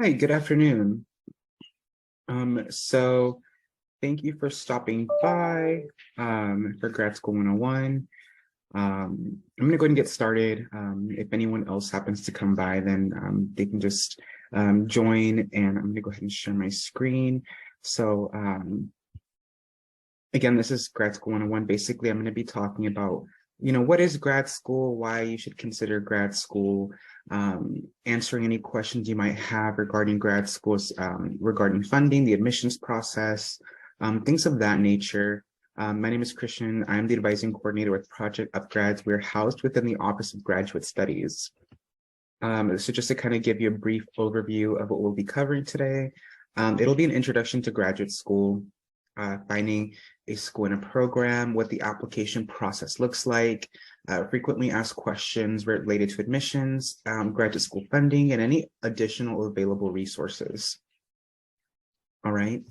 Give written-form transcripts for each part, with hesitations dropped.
Hi, good afternoon. So thank you for stopping by for Grad School 101. I'm gonna go ahead and get started. If anyone else happens to come by, then they can just join, and I'm gonna go ahead and share my screen. So again, this is Grad School 101. Basically, I'm gonna be talking about, what is grad school, why you should consider grad school, answering any questions you might have regarding grad schools, regarding funding, the admissions process, things of that nature. My name is Christian. I'm the advising coordinator with Project UpGrads. We're housed within the Office of Graduate Studies. So just to kind of give you a brief overview of what we'll be covering today, it'll be an introduction to graduate school, finding a school in a program, what the application process looks like, frequently asked questions related to admissions, graduate school funding, and any additional available resources. All right.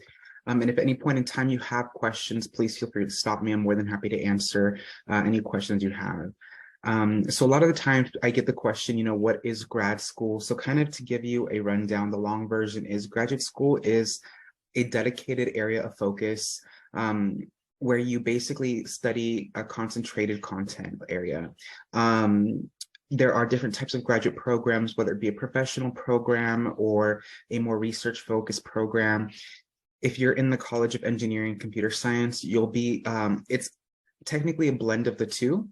And if at any point in time you have questions, please feel free to stop me. I'm more than happy to answer any questions you have. So a lot of the times I get the question, what is grad school? So kind of to give you a rundown, the long version is graduate school is a dedicated area of focus where you basically study a concentrated content area. There are different types of graduate programs, whether it be a professional program or a more research-focused program. If you're in the College of Engineering and Computer Science, you'll be, it's technically a blend of the two.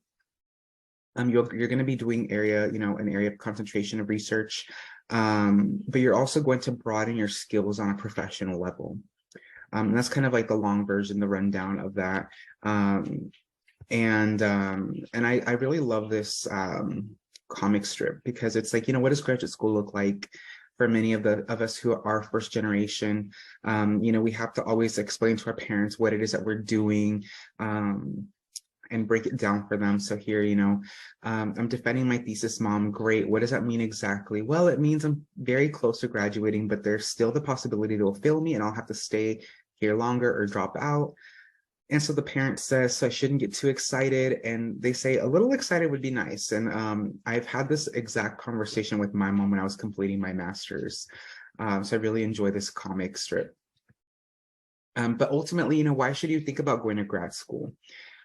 You're going to be doing an area of concentration of research, but you're also going to broaden your skills on a professional level. And that's kind of like the long version, the rundown of that. And I really love this comic strip because it's like, what does graduate school look like? For many of us who are first generation, we have to always explain to our parents what it is that we're doing, and break it down for them. So here, I'm defending my thesis, Mom. Great. What does that mean exactly? Well, it means I'm very close to graduating, but there's still the possibility they'll fail me and I'll have to stay here longer or drop out. And so the parent says, so I shouldn't get too excited. And they say a little excited would be nice. And I've had this exact conversation with my mom when I was completing my master's. So I really enjoy this comic strip. But ultimately, why should you think about going to grad school?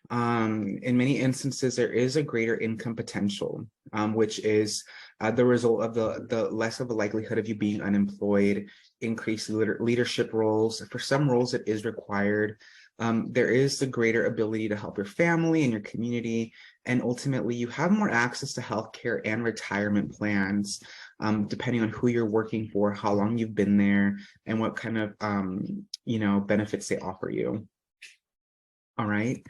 In many instances, there is a greater income potential, which is the result of the less of a likelihood of you being unemployed, increased leadership roles. For some roles, it is required. There is the greater ability to help your family and your community, and ultimately, you have more access to healthcare and retirement plans, depending on who you're working for, how long you've been there, and what kind of benefits they offer you. All right.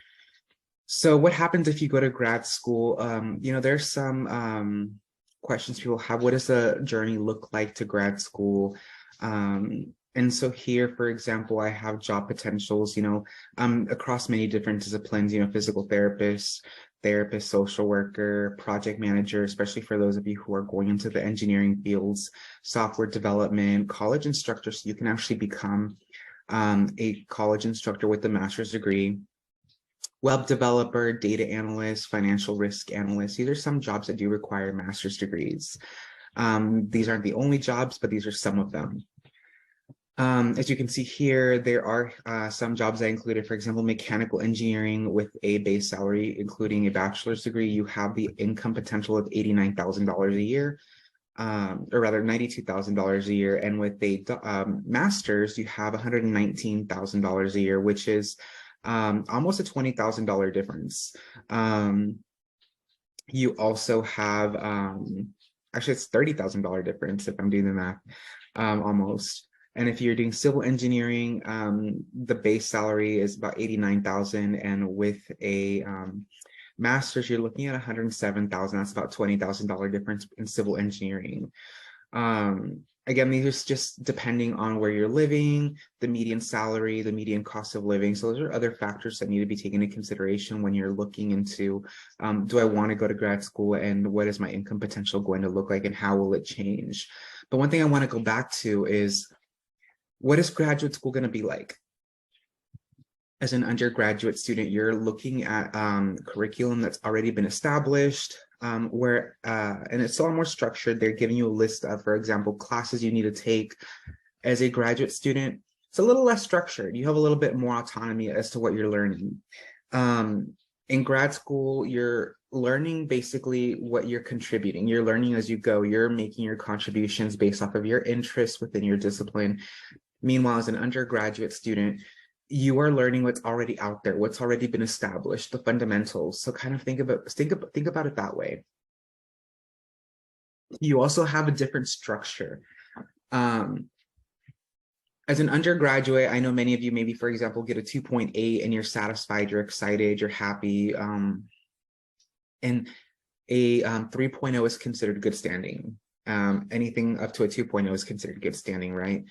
So what happens if you go to grad school? There's some questions people have. What does the journey look like to grad school? And so here, for example, I have job potentials, across many different disciplines, physical therapist, social worker, project manager, especially for those of you who are going into the engineering fields, software development, college instructor. So you can actually become a college instructor with a master's degree. Web developer, data analyst, financial risk analyst. These are some jobs that do require master's degrees. These aren't the only jobs, but these are some of them. As you can see here, there are some jobs I included, for example, mechanical engineering with a base salary, including a bachelor's degree. You have the income potential of $89,000 a year, or rather $92,000 a year. And with a master's, you have $119,000 a year, which is almost a $20,000 difference. You also have, actually it's $30,000 difference if I'm doing the math, almost. And if you're doing civil engineering, the base salary is about $89,000, and with a master's, you're looking at $107,000. That's about $20,000 difference in civil engineering. Again, these are just depending on where you're living, the median salary, the median cost of living. So those are other factors that need to be taken into consideration when you're looking into, do I want to go to grad school, and what is my income potential going to look like, and how will it change? But one thing I want to go back to is, what is graduate school going to be like? As an undergraduate student, you're looking at curriculum that's already been established, and it's a lot more structured. They're giving you a list of, for example, classes you need to take as a graduate student. It's a little less structured. You have a little bit more autonomy as to what you're learning. In grad school, you're learning basically what you're contributing. You're learning as you go. You're making your contributions based off of your interests within your discipline. Meanwhile, as an undergraduate student, you are learning what's already out there, what's already been established, the fundamentals. So kind of think about it that way. You also have a different structure. As an undergraduate, I know many of you maybe, for example, get a 2.8 and you're satisfied, you're excited, you're happy. And a 3.0 is considered good standing. Anything up to a 2.0 is considered good standing, right?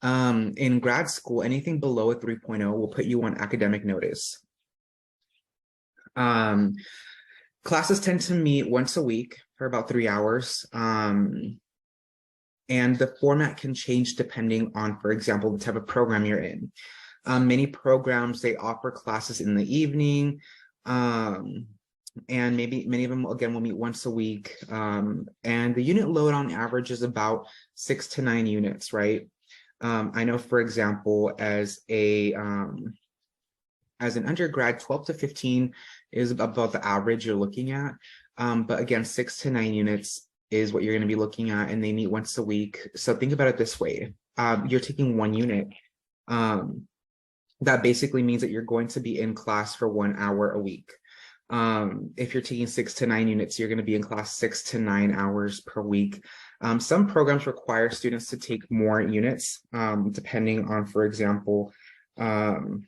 In grad school, anything below a 3.0 will put you on academic notice. Classes tend to meet once a week for about 3 hours. And the format can change depending on, for example, the type of program you're in. Many programs, they offer classes in the evening, and maybe many of them, again, will meet once a week. And the unit load on average is about 6 to 9 units, right? I know, for example, as an undergrad, 12 to 15 is about the average you're looking at. But again, 6 to 9 units is what you're going to be looking at, and they meet once a week. So think about it this way. You're taking 1 unit. That basically means that you're going to be in class for 1 hour a week. If you're taking 6 to 9 units, you're going to be in class 6 to 9 hours per week. Some programs require students to take more units, depending on, for example, the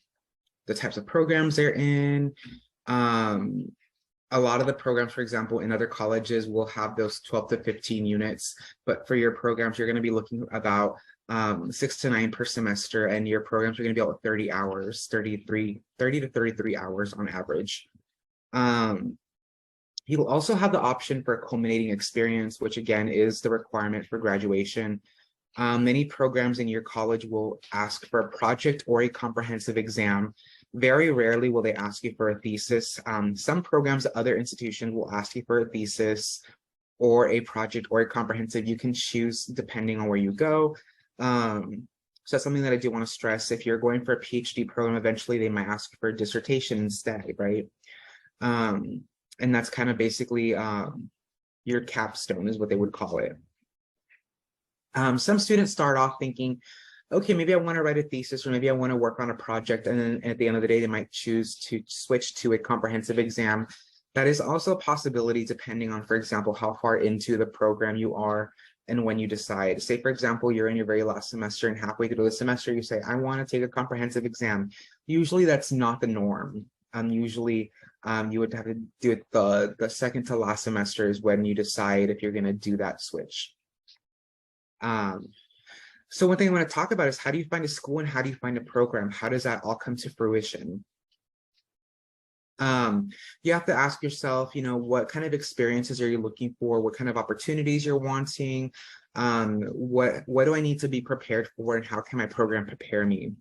types of programs they're in. A lot of the programs, for example, in other colleges will have those 12 to 15 units, but for your programs, you're going to be looking about 6 to 9 per semester, and your programs are going to be about 30 hours, 30 to 33 hours on average. You'll also have the option for a culminating experience, which again is the requirement for graduation. Many programs in your college will ask for a project or a comprehensive exam. Very rarely will they ask you for a thesis. Some programs at other institutions will ask you for a thesis or a project or a comprehensive. You can choose depending on where you go. So that's something that I do want to stress. If you're going for a PhD program, eventually they might ask you for a dissertation instead, right? And that's kind of basically your capstone is what they would call it. Some students start off thinking, okay, maybe I want to write a thesis, or maybe I want to work on a project, and then at the end of the day, they might choose to switch to a comprehensive exam. That is also a possibility depending on, for example, how far into the program you are and when you decide. Say, for example, you're in your very last semester, and halfway through the semester, you say, I want to take a comprehensive exam. Usually that's not the norm. Usually you would have to do it the second to last semester is when you decide if you're going to do that switch. So one thing I want to talk about is, how do you find a school and how do you find a program? How does that all come to fruition? You have to ask yourself, what kind of experiences are you looking for? What kind of opportunities you're wanting? What do I need to be prepared for, and how can my program prepare me?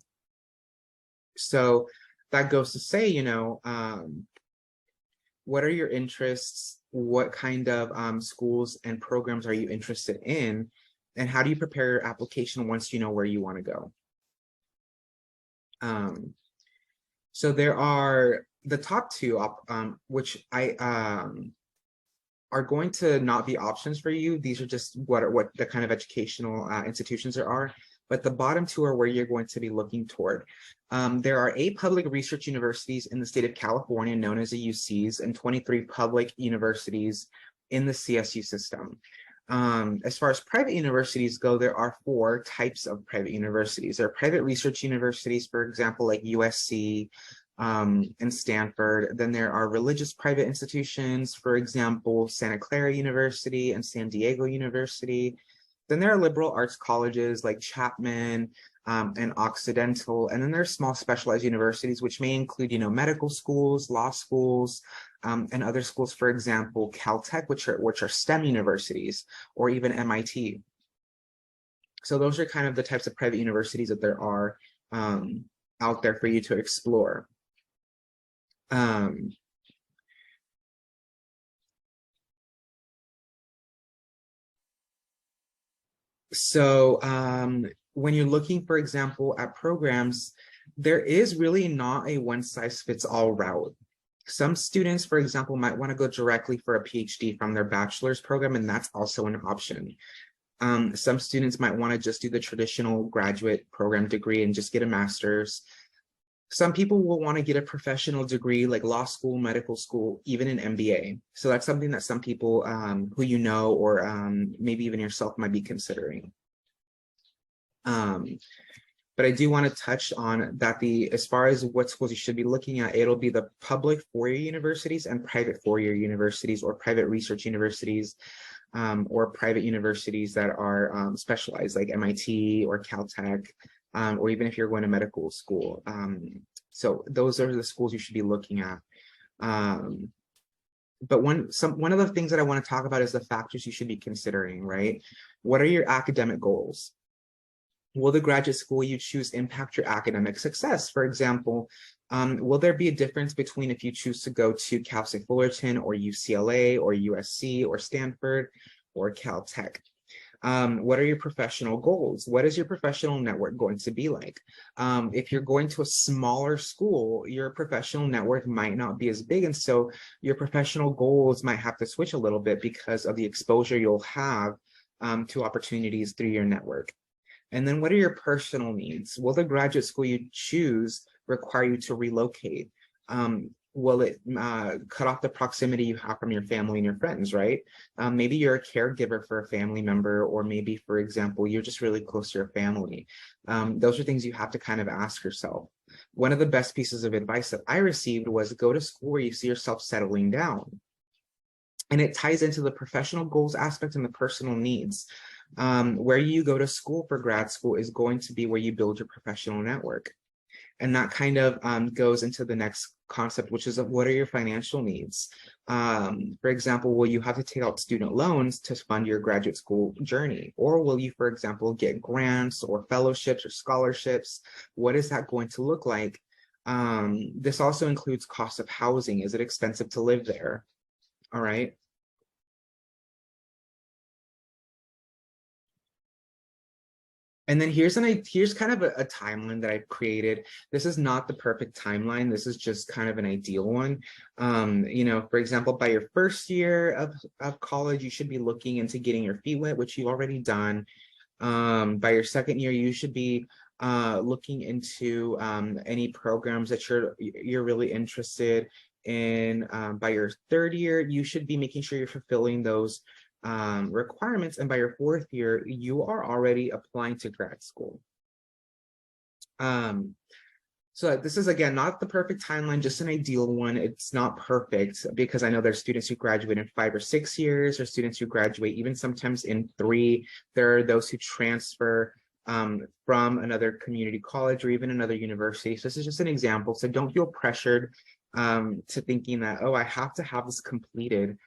So that goes to say, what are your interests? What kind of schools and programs are you interested in? And how do you prepare your application once you know where you want to go? So there are the top two, which are going to not be options for you. These are just what the kind of educational institutions there are. But the bottom two are where you're going to be looking toward. There are 8 public research universities in the state of California, known as the UCs, and 23 public universities in the CSU system. As far as private universities go, there are 4 types of private universities. There are private research universities, for example, like USC and Stanford. Then there are religious private institutions, for example, Santa Clara University and San Diego University. Then there are liberal arts colleges like Chapman and Occidental. And then there are small specialized universities, which may include, medical schools, law schools, and other schools, for example, Caltech, which are STEM universities, or even MIT. So those are kind of the types of private universities that there are out there for you to explore. So when you're looking, for example, at programs, there is really not a one size fits all route. Some students, for example, might want to go directly for a PhD from their bachelor's program, and that's also an option. Some students might want to just do the traditional graduate program degree and just get a master's. Some people will want to get a professional degree like law school, medical school, even an MBA. So that's something that some people who you know, or maybe even yourself, might be considering. But I do want to touch on that as far as what schools you should be looking at, it'll be the public four-year universities and private four-year universities, or private research universities, or private universities that are specialized, like MIT or Caltech, or even if you're going to medical school. So those are the schools you should be looking at. But one of the things that I want to talk about is the factors you should be considering, right? What are your academic goals? Will the graduate school you choose impact your academic success? For example, will there be a difference between if you choose to go to Cal State Fullerton or UCLA or USC or Stanford or Caltech? What are your professional goals? What is your professional network going to be like? If you're going to a smaller school, your professional network might not be as big. And so your professional goals might have to switch a little bit because of the exposure you'll have to opportunities through your network. And then what are your personal needs? Will the graduate school you choose require you to relocate? Will it cut off the proximity you have from your family and your friends, right? Maybe you're a caregiver for a family member, or maybe, for example, you're just really close to your family. Those are things you have to kind of ask yourself. One of the best pieces of advice that I received was go to school where you see yourself settling down. And it ties into the professional goals aspect and the personal needs. Where you go to school for grad school is going to be where you build your professional network. And that kind of goes into the next concept, which is what are your financial needs? For example, will you have to take out student loans to fund your graduate school journey? Or will you, for example, get grants or fellowships or scholarships? What is that going to look like? This also includes cost of housing. Is it expensive to live there? All right. And then here's kind of a timeline that I've created. This is not the perfect timeline. This is just kind of an ideal one. For example, by your first year of college, you should be looking into getting your feet wet, which you've already done. By your second year, you should be looking into any programs that you're really interested in. By your third year, you should be making sure you're fulfilling those requirements, and by your fourth year, you are already applying to grad school. So this is, again, not the perfect timeline, just an ideal one. It's not perfect because I know there's students who graduate in 5 or 6 years, or students who graduate even sometimes in 3. There are those who transfer from another community college or even another university. So this is just an example. So don't feel pressured to thinking that, oh, I have to have this completed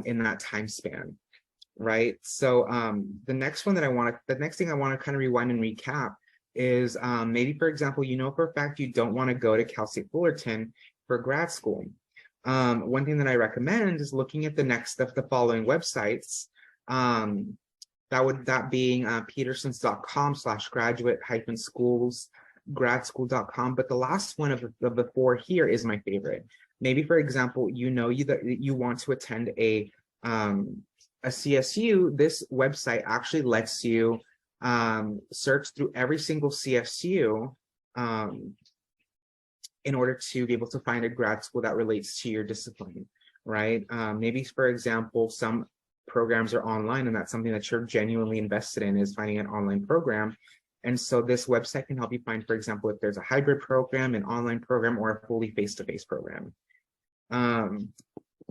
in that time span. Right. So the next thing I want to kind of rewind and recap is maybe, for example, for a fact you don't want to go to Cal State Fullerton for grad school. One thing that I recommend is looking at the following websites. That being petersons.com/graduate-schools, gradschool.com. But the last one of the 4 here is my favorite. Maybe, for example, that you want to attend a CSU. This website actually lets you search through every single CSU in order to be able to find a grad school that relates to your discipline, right? Maybe, for example, some programs are online, and that's something that you're genuinely invested in, is finding an online program. And so this website can help you find, for example, if there's a hybrid program, an online program, or a fully face-to-face program.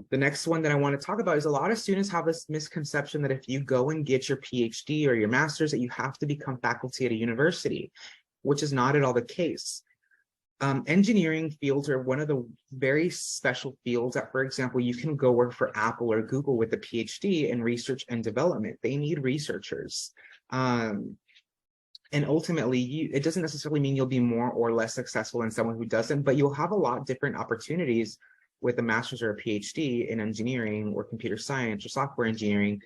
The next one that I want to talk about is a lot of students have this misconception that if you go and get your PhD or your master's, that you have to become faculty at a university, which is not at all the case. Engineering fields are one of the very special fields that, for example, you can go work for Apple or Google with a PhD in research and development. They need researchers. And ultimately, it doesn't necessarily mean you'll be more or less successful than someone who doesn't, but you'll have a lot different opportunities with a master's or a PhD in engineering or computer science or software engineering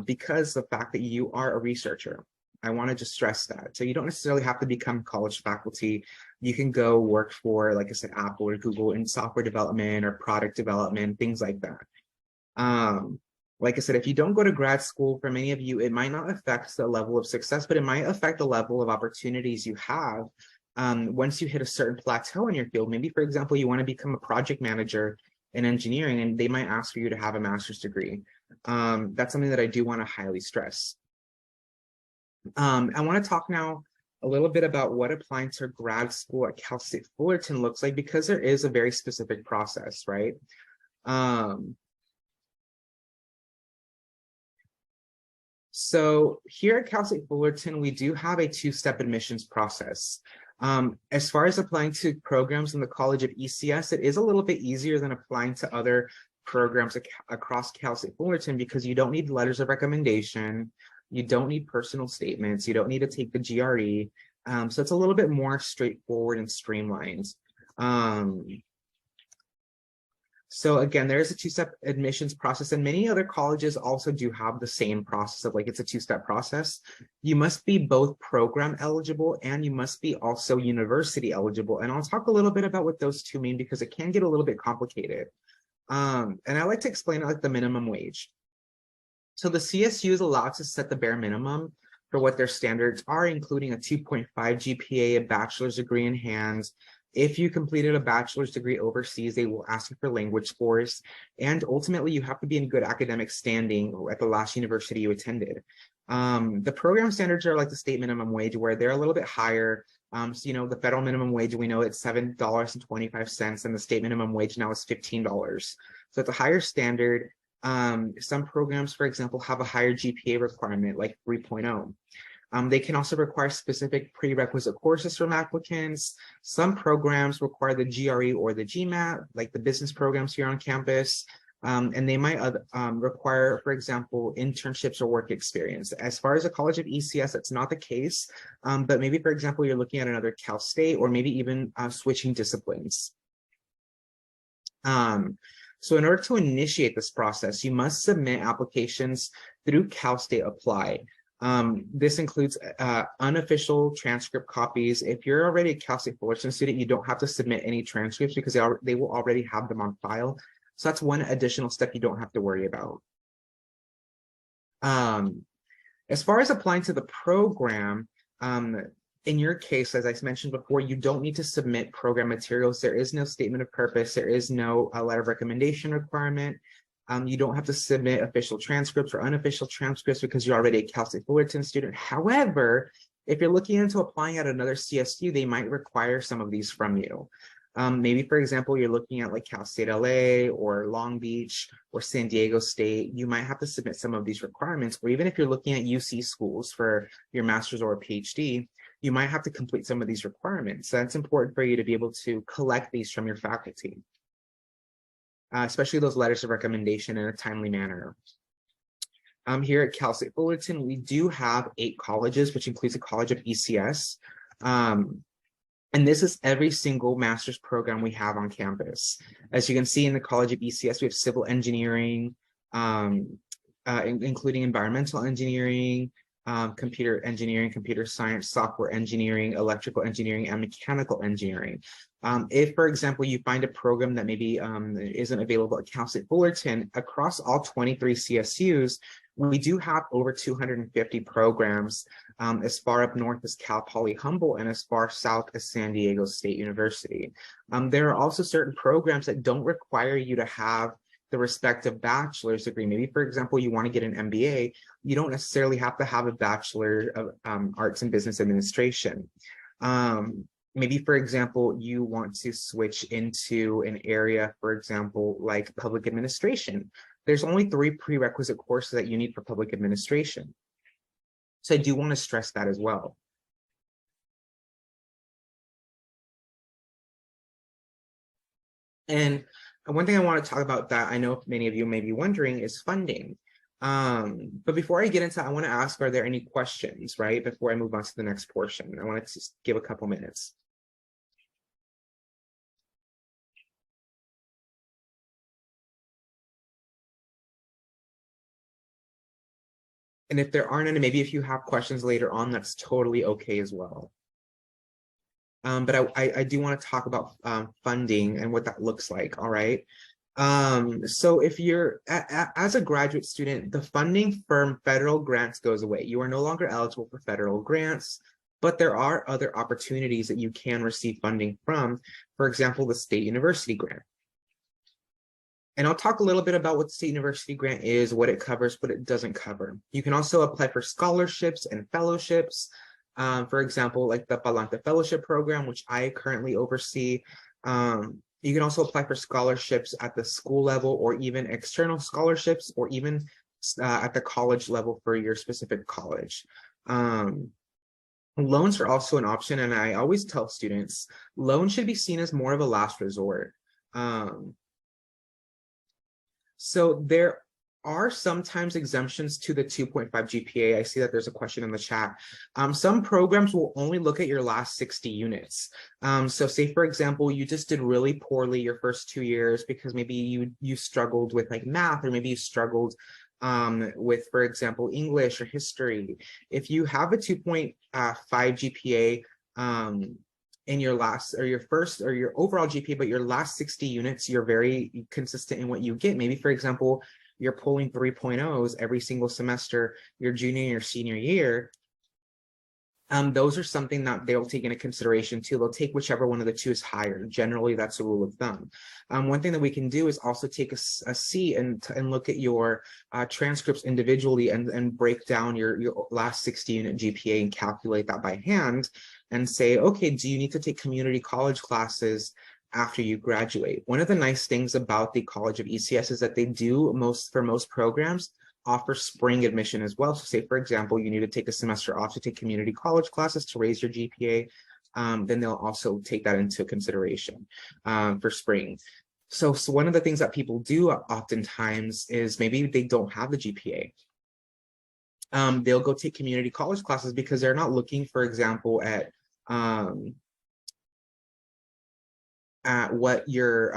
because the fact that you are a researcher. I want to just stress that. So you don't necessarily have to become college faculty. You can go work for, like I said, Apple or Google in software development or product development, things like that. Like I said, if you don't go to grad school, for many of you, it might not affect the level of success, but it might affect the level of opportunities you have once you hit a certain plateau in your field. Maybe, for example, you want to become a project manager in engineering, and they might ask for you to have a master's degree. That's something that I do want to highly stress. I want to talk now a little bit about what applying to grad school at Cal State Fullerton looks like, because there is a very specific process, right? So here at Cal State Fullerton, we do have a two-step admissions process. As far as applying to programs in the College of ECS, it is a little bit easier than applying to other programs across Cal State Fullerton, because you don't need letters of recommendation, you don't need personal statements, you don't need to take the GRE. So it's a little bit more straightforward and streamlined. So again, there is a two-step admissions process, and many other colleges also do have the same process of, like, it's a two-step process. You must be both program eligible and you must be also university eligible. And I'll talk a little bit about what those two mean, because it can get a little bit complicated. And I like to explain it like the minimum wage. So the CSU is allowed to set the bare minimum for what their standards are, including a 2.5 GPA, a bachelor's degree in hand. If you completed a bachelor's degree overseas, they will ask you for language scores. And ultimately, you have to be in good academic standing at the last university you attended. The program standards are like the state minimum wage, where they're a little bit higher. So, you know, the federal minimum wage, we know it's $7.25, and the state minimum wage now is $15. So it's a higher standard. Some programs, for example, have a higher GPA requirement, like 3.0. They can also require specific prerequisite courses from applicants. Some programs require the GRE or the GMAT, like the business programs here on campus. And they might require, for example, internships or work experience. As far as the College of ECS, that's not the case. But maybe, for example, you're looking at another Cal State, or maybe even switching disciplines. So in order to initiate this process, you must submit applications through Cal State Apply. This includes unofficial transcript copies. If you're already a Cal State Fullerton student, you don't have to submit any transcripts, because they will already have them on file. So that's one additional step you don't have to worry about. As far as applying to the program, in your case, as I mentioned before, you don't need to submit program materials. There is no statement of purpose. There is no letter of recommendation requirement. You don't have to submit official transcripts or unofficial transcripts, because you're already a Cal State Fullerton student. However, if you're looking into applying at another CSU, they might require some of these from you. Maybe, for example, you're looking at like Cal State LA or Long Beach or San Diego State. You might have to submit some of these requirements. Or even if you're looking at UC schools for your master's or a PhD, you might have to complete some of these requirements. So that's important for you to be able to collect these from your faculty, especially those letters of recommendation, in a timely manner. Here at Cal State Fullerton, we do have 8 colleges, which includes the College of ECS. And this is every single master's program we have on campus. As you can see, in the College of ECS, we have civil engineering, including environmental engineering, computer engineering, computer science, software engineering, electrical engineering, and mechanical engineering. If, for example, you find a program that maybe isn't available at Cal State Fullerton, across all 23 CSUs, we do have over 250 programs, as far up north as Cal Poly Humboldt and as far south as San Diego State University. There are also certain programs that don't require you to have the respective bachelor's degree. Maybe, for example, you want to get an MBA, you don't necessarily have to have a Bachelor of Arts in Business Administration. Maybe, for example, you want to switch into an area, for example, like public administration. There's only 3 prerequisite courses that you need for public administration. So I do want to stress that as well. And one thing I want to talk about that I know many of you may be wondering is funding. But before I get into that, I want to ask, are there any questions, right? Before I move on to the next portion, I want to just give a couple minutes. And if there aren't any, maybe if you have questions later on, that's totally okay as well. But I do want to talk about funding and what that looks like, all right? So if you're, as a graduate student, the funding from federal grants goes away. You are no longer eligible for federal grants, but there are other opportunities that you can receive funding from, for example, the state university grant. And I'll talk a little bit about what the state university grant is, what it covers, what it doesn't cover. You can also apply for scholarships and fellowships. For example, like the Palante Fellowship Program, which I currently oversee. You can also apply for scholarships at the school level or even external scholarships or even at the college level for your specific college. Loans are also an option, and I always tell students, loans should be seen as more of a last resort. So there are sometimes exemptions to the 2.5 GPA. I see that there's a question in the chat. Some programs will only look at your last 60 units. So say, for example, you just did really poorly your first 2 years because maybe you struggled with like math, or maybe you struggled with, for example, English or history. If you have a 2.5 GPA, in your last or your first or your overall GPA, but your last 60 units, you're very consistent in what you get. Maybe, for example, you're pulling 3.0s every single semester, your junior and your senior year. Those are something that they'll take into consideration too. They'll take whichever one of the two is higher. Generally, that's a rule of thumb. One thing that we can do is also take a seat and look at your transcripts individually and break down your last 60 unit GPA and calculate that by hand and say, okay, do you need to take community college classes after you graduate? One of the nice things about the College of ECS is that they do for most programs offer spring admission as well. So say, for example, you need to take a semester off to take community college classes to raise your GPA, then they'll also take that into consideration for spring. So one of the things that people do oftentimes is maybe they don't have the GPA. They'll go take community college classes because they're not looking, for example, at what your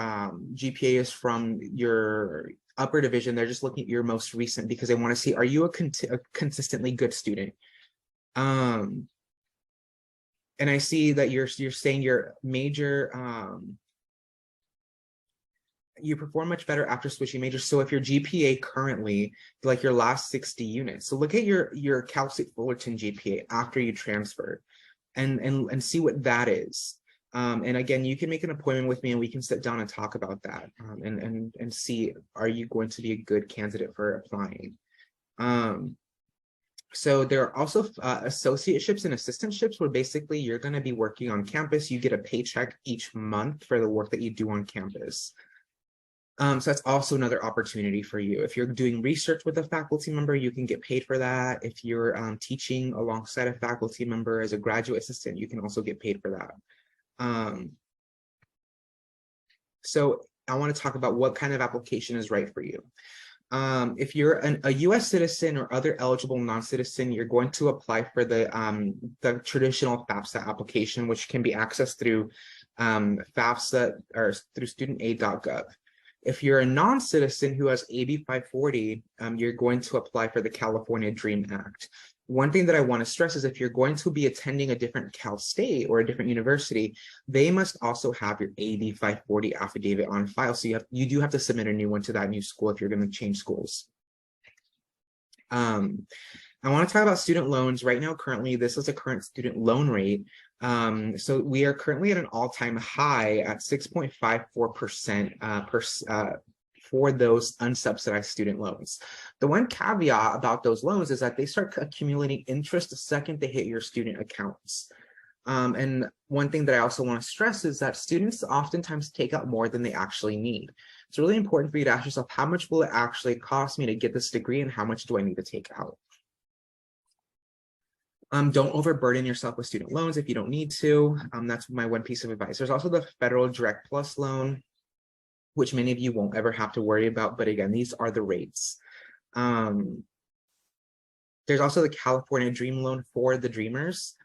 GPA is from your upper division. They're just looking at your most recent because they want to see, are you a consistently good student? And I see that you're saying your major, you perform much better after switching majors. So if your GPA currently, like your last 60 units, so look at your Cal State Fullerton GPA after you transfer and see what that is. And again, you can make an appointment with me and we can sit down and talk about that and see, are you going to be a good candidate for applying? So there are also associateships and assistantships where basically you're going to be working on campus. You get a paycheck each month for the work that you do on campus. So that's also another opportunity for you. If you're doing research with a faculty member, you can get paid for that. If you're teaching alongside a faculty member as a graduate assistant, you can also get paid for that. So I want to talk about what kind of application is right for you. If you're a U.S. citizen or other eligible non-citizen, you're going to apply for the traditional FAFSA application, which can be accessed through FAFSA or through studentaid.gov. If you're a non-citizen who has AB 540, you're going to apply for the California DREAM Act. One thing that I want to stress is if you're going to be attending a different Cal State or a different university, they must also have your AB 540 affidavit on file. So you do have to submit a new one to that new school if you're going to change schools. I want to talk about student loans. Right now, currently, this is a current student loan rate. So we are currently at an all-time high at 6.54% for those unsubsidized student loans. The one caveat about those loans is that they start accumulating interest the second they hit your student accounts. And one thing that I also want to stress is that students oftentimes take out more than they actually need. It's really important for you to ask yourself, how much will it actually cost me to get this degree and how much do I need to take out? Don't overburden yourself with student loans if you don't need to. That's my one piece of advice. There's also the Federal Direct Plus loan, which many of you won't ever have to worry about. But again, these are the rates. There's also the California Dream Loan for the Dreamers.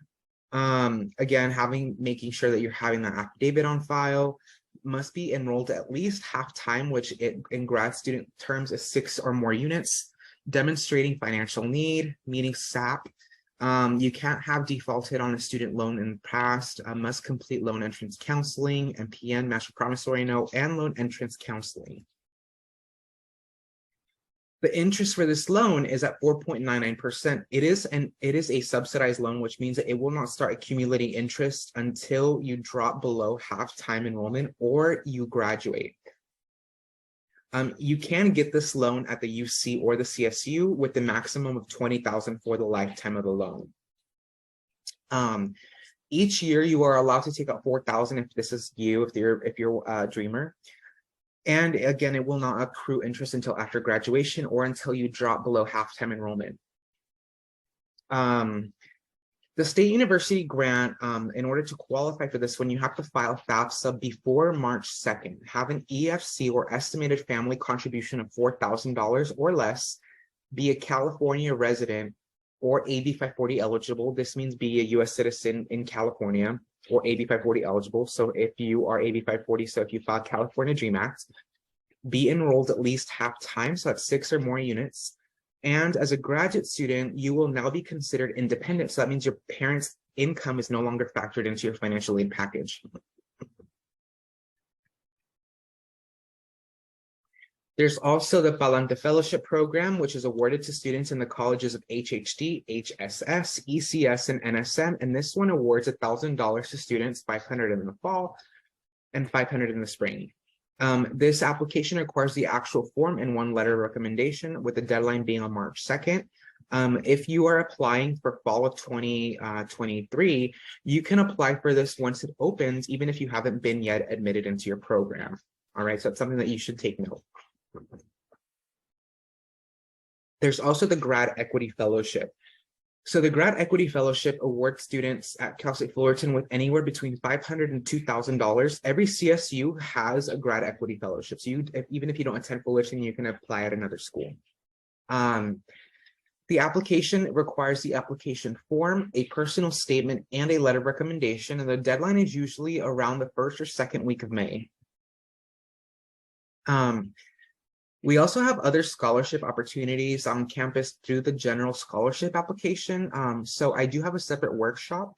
Again, making sure that you're having that affidavit on file, must be enrolled at least half time, which in grad student terms is 6 or more units. demonstrating financial need, meeting SAP. You can't have defaulted on a student loan in the past, must complete loan entrance counseling, MPN, master promissory note, and loan entrance counseling. The interest for this loan is at 4.99%. It is a subsidized loan, which means that it will not start accumulating interest until you drop below half-time enrollment or you graduate. You can get this loan at the UC or the CSU with the maximum of $20,000 for the lifetime of the loan. Each year you are allowed to take out $4,000 if this is you, if you're a dreamer. And again, it will not accrue interest until after graduation or until you drop below half-time enrollment. The state university grant, in order to qualify for this one, you have to file FAFSA before March 2nd, have an EFC or estimated family contribution of $4,000 or less, be a California resident or AB 540 eligible. This means be a US citizen in California or AB 540 eligible. So if you are AB 540, so if you file California Dream Act, be enrolled at least half-time, so that's 6 or more units. And as a graduate student, you will now be considered independent. So that means your parents' income is no longer factored into your financial aid package. There's also the Palante Fellowship Program, which is awarded to students in the colleges of HHD, HSS, ECS, and NSM. And this one awards $1,000 to students, $500 in the fall and $500 in the spring. This application requires the actual form and one letter of recommendation, with the deadline being on March 2nd. If you are applying for fall of 2023, you can apply for this once it opens, even if you haven't been yet admitted into your program. All right, so it's something that you should take note. There's also the GRAD Equity Fellowship. So the GRAD Equity Fellowship awards students at Cal State Fullerton with anywhere between $500 and $2,000. Every CSU has a GRAD Equity Fellowship. So even if you don't attend Fullerton, you can apply at another school. The application requires the application form, a personal statement, and a letter of recommendation. And the deadline is usually around the first or second week of May. We also have other scholarship opportunities on campus through the general scholarship application. So I do have a separate workshop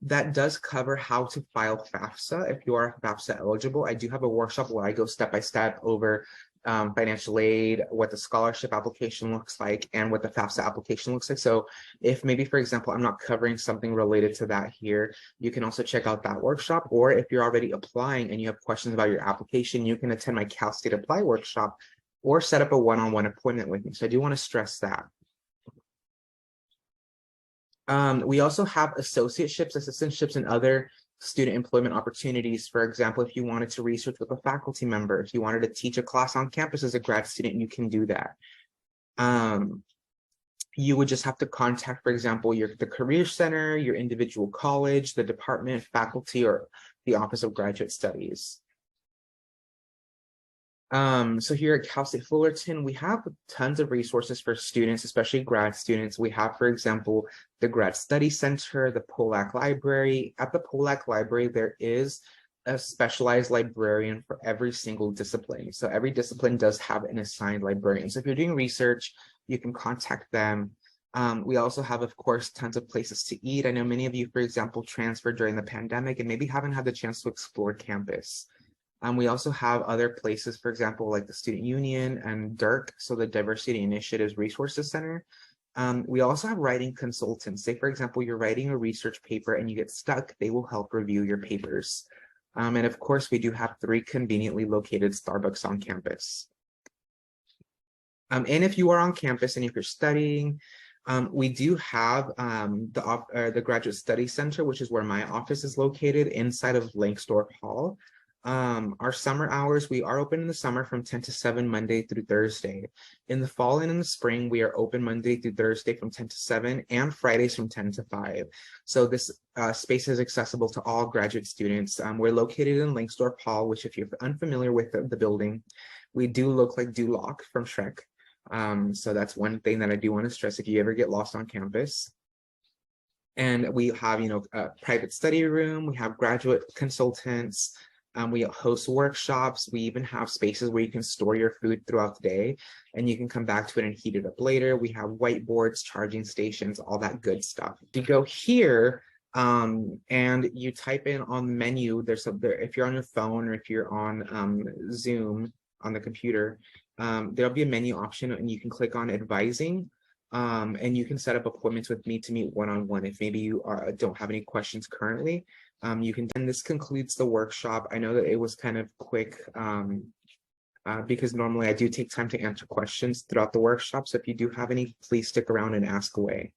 that does cover how to file FAFSA if you are FAFSA eligible. I do have a workshop where I go step by step over financial aid, what the scholarship application looks like, and what the FAFSA application looks like. So if maybe, for example, I'm not covering something related to that here, you can also check out that workshop. Or if you're already applying and you have questions about your application, you can attend my Cal State Apply workshop or set up a one-on-one appointment with me. So I do want to stress that. We also have associateships, assistantships, and other student employment opportunities. For example, if you wanted to research with a faculty member, if you wanted to teach a class on campus as a grad student, you can do that. You would just have to contact, for example, the Career Center, your individual college, the department, faculty, or the Office of Graduate Studies. So here at Cal State Fullerton, we have tons of resources for students, especially grad students. We have, for example, the Grad Study Center, the Polak Library. At the Polak Library, there is a specialized librarian for every single discipline. So every discipline does have an assigned librarian. So if you're doing research, you can contact them. We also have, of course, tons of places to eat. I know many of you, for example, transferred during the pandemic and maybe haven't had the chance to explore campus. We also have other places, for example, like the Student Union and DIRC, so the Diversity Initiatives Resources Center. We also have writing consultants. Say, for example, you're writing a research paper and you get stuck, they will help review your papers. And of course, we do have 3 conveniently located Starbucks on campus. And if you are on campus and if you're studying, we do have the Graduate Study Center, which is where my office is located inside of Langsdorff Hall. Our summer hours, we are open in the summer from 10 to 7, Monday through Thursday. In the fall and in the spring, we are open Monday through Thursday from 10 to 7 and Fridays from 10 to 5. So this space is accessible to all graduate students. We're located in Langsdorff Hall, which if you're unfamiliar with the building, we do look like Duloc from Shrek. So that's one thing that I do want to stress if you ever get lost on campus. And we have, a private study room, we have graduate consultants, We host workshops. We even have spaces where you can store your food throughout the day and you can come back to it and heat it up later. We have whiteboards, charging stations, all that good stuff. You go here and you type in on the menu, if you're on your phone or if you're on Zoom on the computer, there'll be a menu option and you can click on advising. And you can set up appointments with me to meet one-on-one if maybe you don't have any questions currently. You can, and this concludes the workshop. I know that it was kind of quick because normally I do take time to answer questions throughout the workshop. So if you do have any, please stick around and ask away.